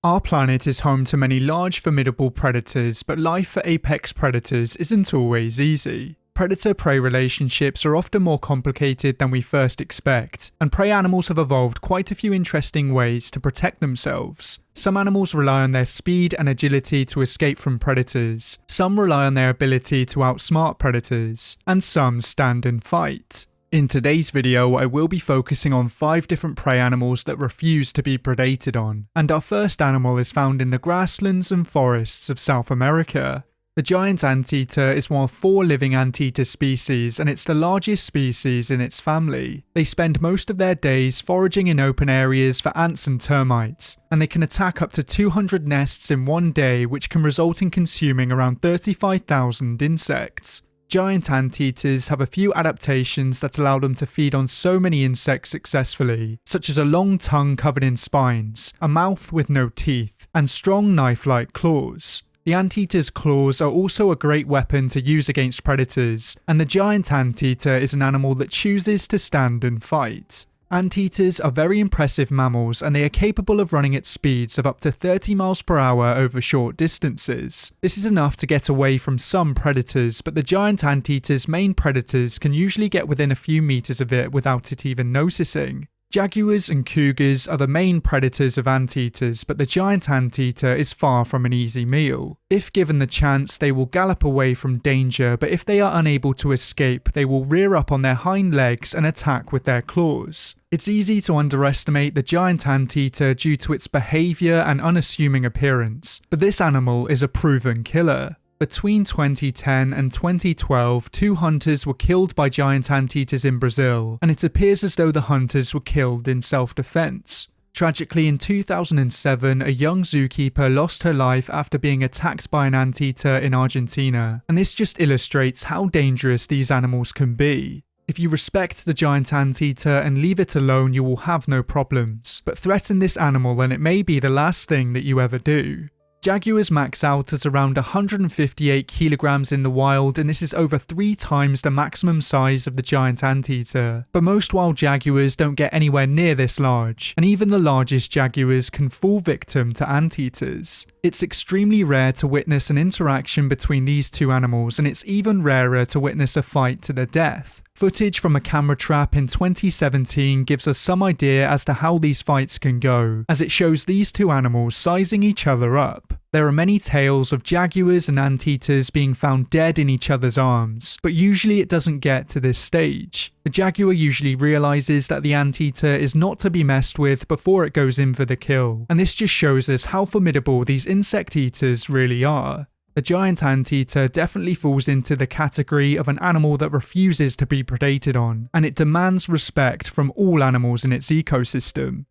Our planet is home to many large, formidable predators, but life for apex predators isn't always easy. Predator-prey relationships are often more complicated than we first expect, and prey animals have evolved quite a few interesting ways to protect themselves. Some animals rely on their speed and agility to escape from predators, some rely on their ability to outsmart predators, and some stand and fight. In today's video, I will be focusing on 5 different prey animals that refuse to be predated on, and our first animal is found in the grasslands and forests of South America. The giant anteater is one of 4 living anteater species, and it's the largest species in its family. They spend most of their days foraging in open areas for ants and termites, and they can attack up to 200 nests in one day, which can result in consuming around 35,000 insects. Giant anteaters have a few adaptations that allow them to feed on so many insects successfully, such as a long tongue covered in spines, a mouth with no teeth, and strong knife-like claws. The anteater's claws are also a great weapon to use against predators, and the giant anteater is an animal that chooses to stand and fight. Anteaters are very impressive mammals, and they are capable of running at speeds of up to 30 miles per hour over short distances. This is enough to get away from some predators, but the giant anteater's main predators can usually get within a few meters of it without it even noticing. Jaguars and cougars are the main predators of anteaters, but the giant anteater is far from an easy meal. If given the chance, they will gallop away from danger, but if they are unable to escape, they will rear up on their hind legs and attack with their claws. It's easy to underestimate the giant anteater due to its behavior and unassuming appearance, but this animal is a proven killer. Between 2010 and 2012, 2 hunters were killed by giant anteaters in Brazil, and it appears as though the hunters were killed in self-defense. Tragically, in 2007, a young zookeeper lost her life after being attacked by an anteater in Argentina, and this just illustrates how dangerous these animals can be. If you respect the giant anteater and leave it alone, you will have no problems, but threaten this animal and it may be the last thing that you ever do. Jaguars max out at around 158 kilograms in the wild, and this is over 3 times the maximum size of the giant anteater. But most wild jaguars don't get anywhere near this large, and even the largest jaguars can fall victim to anteaters. It's extremely rare to witness an interaction between these 2 animals, and it's even rarer to witness a fight to the death. Footage from a camera trap in 2017 gives us some idea as to how these fights can go, as it shows these 2 animals sizing each other up. There are many tales of jaguars and anteaters being found dead in each other's arms, but usually it doesn't get to this stage. The jaguar usually realizes that the anteater is not to be messed with before it goes in for the kill, and this just shows us how formidable these insect eaters really are. The giant anteater definitely falls into the category of an animal that refuses to be predated on, and it demands respect from all animals in its ecosystem.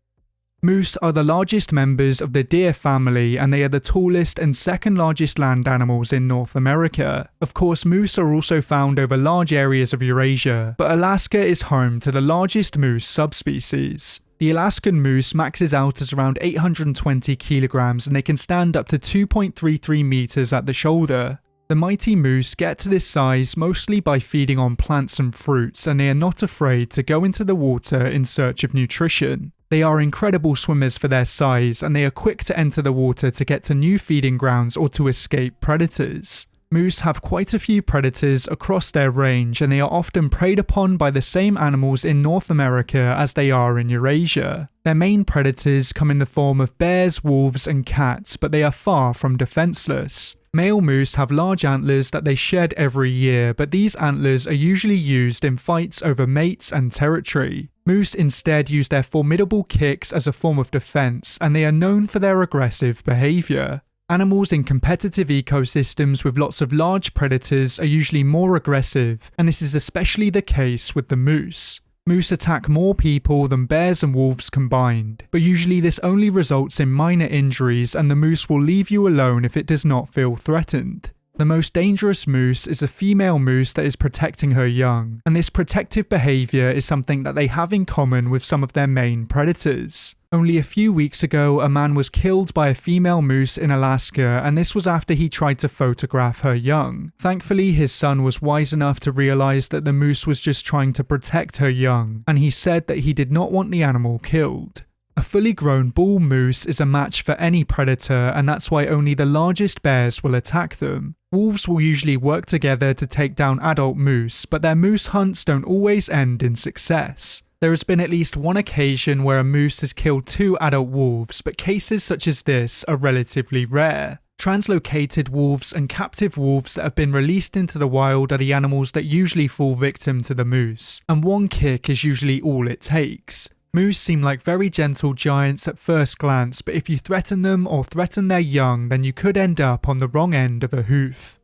Moose are the largest members of the deer family, and they are the tallest and second largest land animals in North America. Of course, moose are also found over large areas of Eurasia, but Alaska is home to the largest moose subspecies. The Alaskan moose maxes out at around 820 kilograms, and they can stand up to 2.33 meters at the shoulder. The mighty moose get to this size mostly by feeding on plants and fruits, and they are not afraid to go into the water in search of nutrition. They are incredible swimmers for their size, and they are quick to enter the water to get to new feeding grounds or to escape predators. Moose have quite a few predators across their range, and they are often preyed upon by the same animals in North America as they are in Eurasia. Their main predators come in the form of bears, wolves, and cats, but they are far from defenseless. Male moose have large antlers that they shed every year, but these antlers are usually used in fights over mates and territory. Moose instead use their formidable kicks as a form of defense, and they are known for their aggressive behavior. Animals in competitive ecosystems with lots of large predators are usually more aggressive, and this is especially the case with the moose. Moose attack more people than bears and wolves combined, but usually this only results in minor injuries, and the moose will leave you alone if it does not feel threatened. The most dangerous moose is a female moose that is protecting her young, and this protective behavior is something that they have in common with some of their main predators. Only a few weeks ago, a man was killed by a female moose in Alaska, and this was after he tried to photograph her young. Thankfully, his son was wise enough to realize that the moose was just trying to protect her young, and he said that he did not want the animal killed. A fully grown bull moose is a match for any predator, and that's why only the largest bears will attack them. Wolves will usually work together to take down adult moose, but their moose hunts don't always end in success. There has been at least one occasion where a moose has killed 2 adult wolves, but cases such as this are relatively rare. Translocated wolves and captive wolves that have been released into the wild are the animals that usually fall victim to the moose, and one kick is usually all it takes. Moose seem like very gentle giants at first glance, but if you threaten them or threaten their young, then you could end up on the wrong end of a hoof.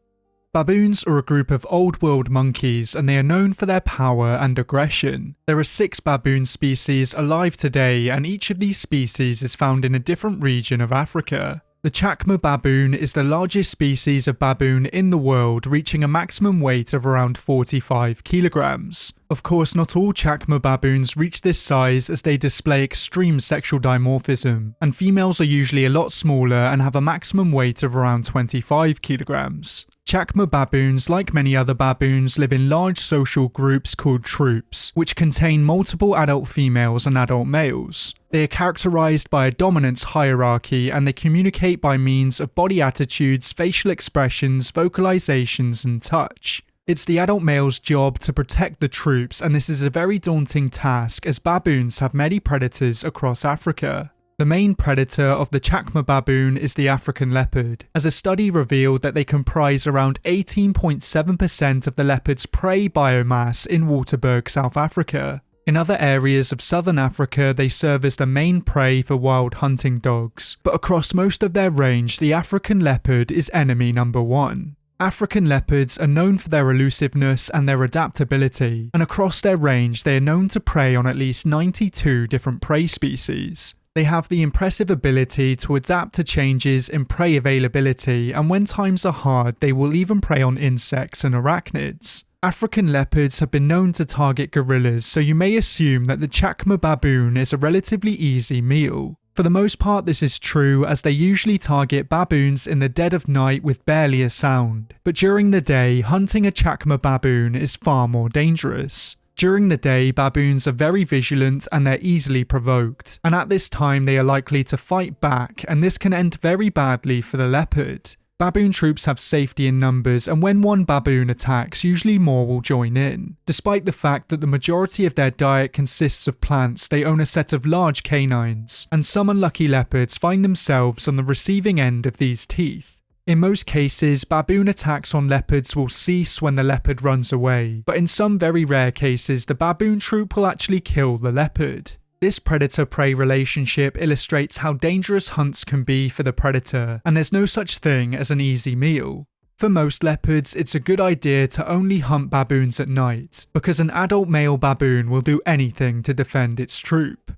Baboons are a group of old-world monkeys, and they are known for their power and aggression. There are 6 baboon species alive today, and each of these species is found in a different region of Africa. The Chacma baboon is the largest species of baboon in the world, reaching a maximum weight of around 45 kilograms. Of course, not all Chacma baboons reach this size, as they display extreme sexual dimorphism, and females are usually a lot smaller and have a maximum weight of around 25 kilograms. Chacma baboons, like many other baboons, live in large social groups called troops, which contain multiple adult females and adult males. They are characterized by a dominance hierarchy, and they communicate by means of body attitudes, facial expressions, vocalizations, and touch. It's the adult male's job to protect the troops, and this is a very daunting task as baboons have many predators across Africa. The main predator of the Chacma baboon is the African leopard, as a study revealed that they comprise around 18.7% of the leopard's prey biomass in Waterberg, South Africa. In other areas of southern Africa, they serve as the main prey for wild hunting dogs, but across most of their range, the African leopard is enemy number 1. African leopards are known for their elusiveness and their adaptability, and across their range they are known to prey on at least 92 different prey species. They have the impressive ability to adapt to changes in prey availability, and when times are hard, they will even prey on insects and arachnids. African leopards have been known to target gorillas, so you may assume that the Chacma baboon is a relatively easy meal. For the most part, this is true, as they usually target baboons in the dead of night with barely a sound. But during the day, hunting a Chacma baboon is far more dangerous. During the day, baboons are very vigilant and they're easily provoked, and at this time they are likely to fight back, and this can end very badly for the leopard. Baboon troops have safety in numbers, and when one baboon attacks, usually more will join in. Despite the fact that the majority of their diet consists of plants, they own a set of large canines, and some unlucky leopards find themselves on the receiving end of these teeth. In most cases, baboon attacks on leopards will cease when the leopard runs away, but in some very rare cases, the baboon troop will actually kill the leopard. This predator-prey relationship illustrates how dangerous hunts can be for the predator, and there's no such thing as an easy meal. For most leopards, it's a good idea to only hunt baboons at night, because an adult male baboon will do anything to defend its troop.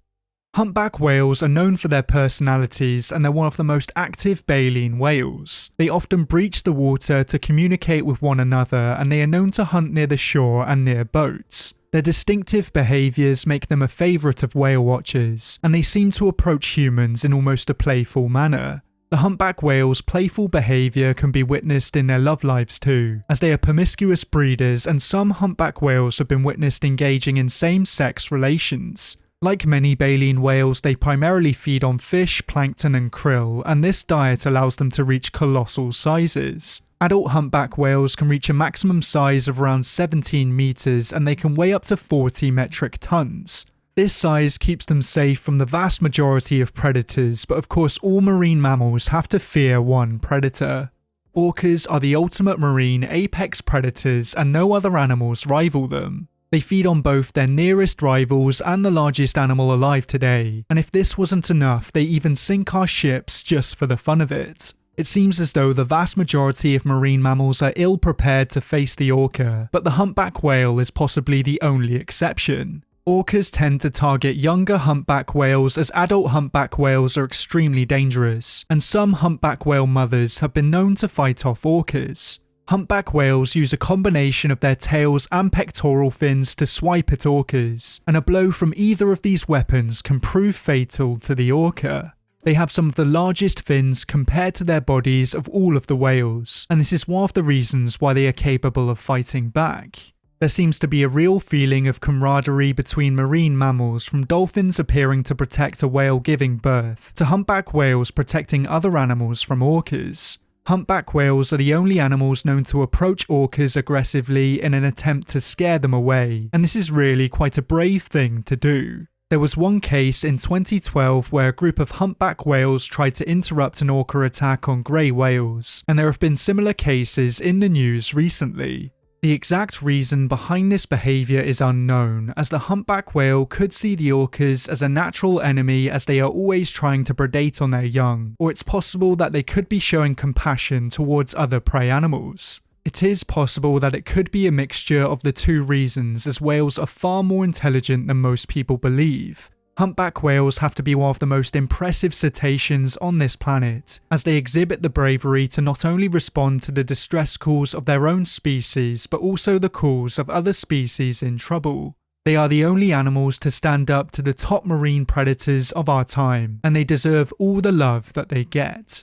Humpback whales are known for their personalities, and they're one of the most active baleen whales. They often breach the water to communicate with one another, and they are known to hunt near the shore and near boats. Their distinctive behaviours make them a favourite of whale watchers, and they seem to approach humans in almost a playful manner. The humpback whale's playful behaviour can be witnessed in their love lives too, as they are promiscuous breeders, and some humpback whales have been witnessed engaging in same-sex relations. Like many baleen whales, they primarily feed on fish, plankton and krill, and this diet allows them to reach colossal sizes. Adult humpback whales can reach a maximum size of around 17 meters, and they can weigh up to 40 metric tons. This size keeps them safe from the vast majority of predators, but of course all marine mammals have to fear one predator. Orcas are the ultimate marine apex predators, and no other animals rival them. They feed on both their nearest rivals and the largest animal alive today, and if this wasn't enough, they even sink our ships just for the fun of it. It seems as though the vast majority of marine mammals are ill prepared to face the orca, but the humpback whale is possibly the only exception. Orcas tend to target younger humpback whales, as adult humpback whales are extremely dangerous, and some humpback whale mothers have been known to fight off orcas. Humpback whales use a combination of their tails and pectoral fins to swipe at orcas, and a blow from either of these weapons can prove fatal to the orca. They have some of the largest fins compared to their bodies of all of the whales, and this is one of the reasons why they are capable of fighting back. There seems to be a real feeling of camaraderie between marine mammals, from dolphins appearing to protect a whale giving birth, to humpback whales protecting other animals from orcas. Humpback whales are the only animals known to approach orcas aggressively in an attempt to scare them away, and this is really quite a brave thing to do. There was one case in 2012 where a group of humpback whales tried to interrupt an orca attack on grey whales, and there have been similar cases in the news recently. The exact reason behind this behaviour is unknown, as the humpback whale could see the orcas as a natural enemy as they are always trying to predate on their young, or it's possible that they could be showing compassion towards other prey animals. It is possible that it could be a mixture of the two reasons, as whales are far more intelligent than most people believe. Humpback whales have to be one of the most impressive cetaceans on this planet, as they exhibit the bravery to not only respond to the distress calls of their own species, but also the calls of other species in trouble. They are the only animals to stand up to the top marine predators of our time, and they deserve all the love that they get.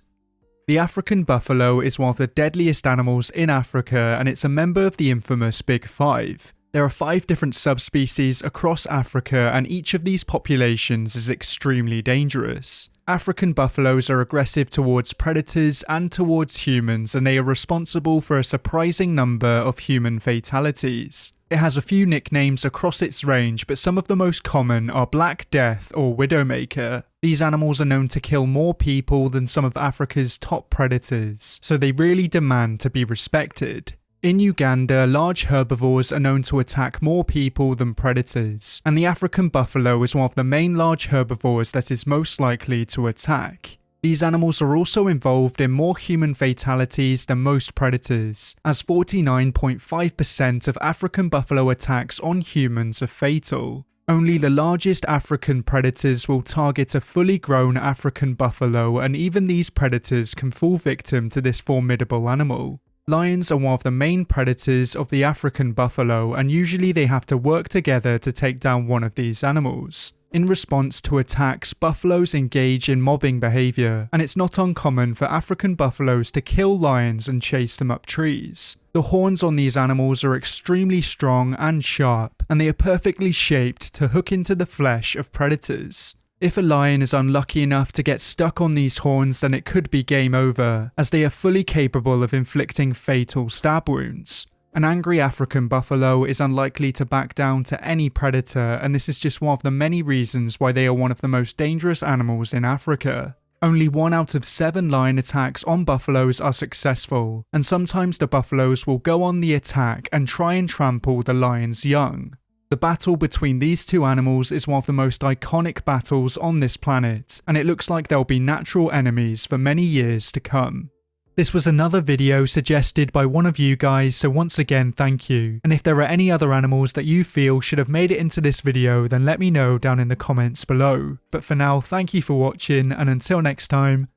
The African buffalo is one of the deadliest animals in Africa, and it's a member of the infamous Big Five. There are 5 different subspecies across Africa, and each of these populations is extremely dangerous. African buffaloes are aggressive towards predators and towards humans, and they are responsible for a surprising number of human fatalities. It has a few nicknames across its range, but some of the most common are Black Death or Widowmaker. These animals are known to kill more people than some of Africa's top predators, so they really demand to be respected. In Uganda, large herbivores are known to attack more people than predators, and the African buffalo is one of the main large herbivores that is most likely to attack. These animals are also involved in more human fatalities than most predators, as 49.5% of African buffalo attacks on humans are fatal. Only the largest African predators will target a fully grown African buffalo, and even these predators can fall victim to this formidable animal. Lions are one of the main predators of the African buffalo, and usually they have to work together to take down one of these animals. In response to attacks, buffaloes engage in mobbing behaviour, and it's not uncommon for African buffaloes to kill lions and chase them up trees. The horns on these animals are extremely strong and sharp, and they are perfectly shaped to hook into the flesh of predators. If a lion is unlucky enough to get stuck on these horns, then it could be game over, as they are fully capable of inflicting fatal stab wounds. An angry African buffalo is unlikely to back down to any predator, and this is just one of the many reasons why they are one of the most dangerous animals in Africa. Only 1 out of 7 lion attacks on buffaloes are successful, and sometimes the buffaloes will go on the attack and try and trample the lion's young. The battle between these two animals is one of the most iconic battles on this planet, and it looks like they'll be natural enemies for many years to come. This was another video suggested by one of you guys, so once again thank you. And if there are any other animals that you feel should have made it into this video, then let me know down in the comments below. But for now, thank you for watching, and until next time,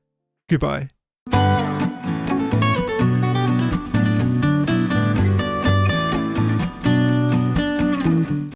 goodbye.